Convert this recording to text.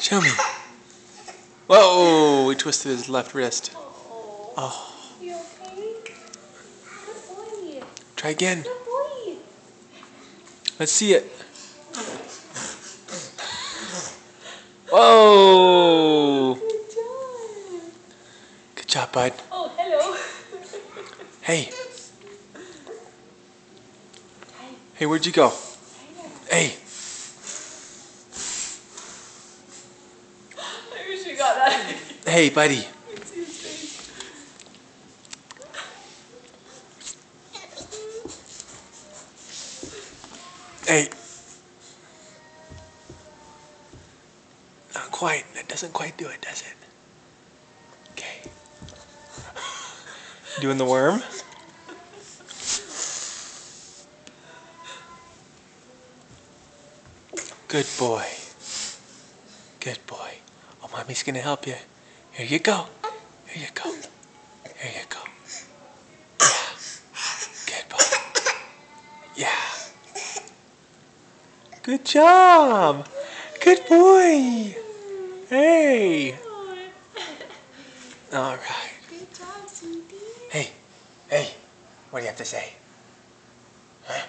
Show me. Whoa! He twisted his left wrist. Oh. You okay? Good boy. Try again. Good boy. Let's see it. Whoa! Good job. Good job, bud. Oh, hello. Hey. Hi. Hey, where'd you go? Hi. Hey. I wish we got that. Hey, buddy. Let's see his face. Hey. Not quite. That doesn't quite do it, does it? Okay. Doing the worm? Good boy. Good boy. Oh, mommy's gonna help you. Here you go. Here you go. Here you go. Yeah. Good boy. Yeah. Good job. Good boy. Hey. All right. Good job, sweetie. Hey. Hey. What do you have to say? Huh?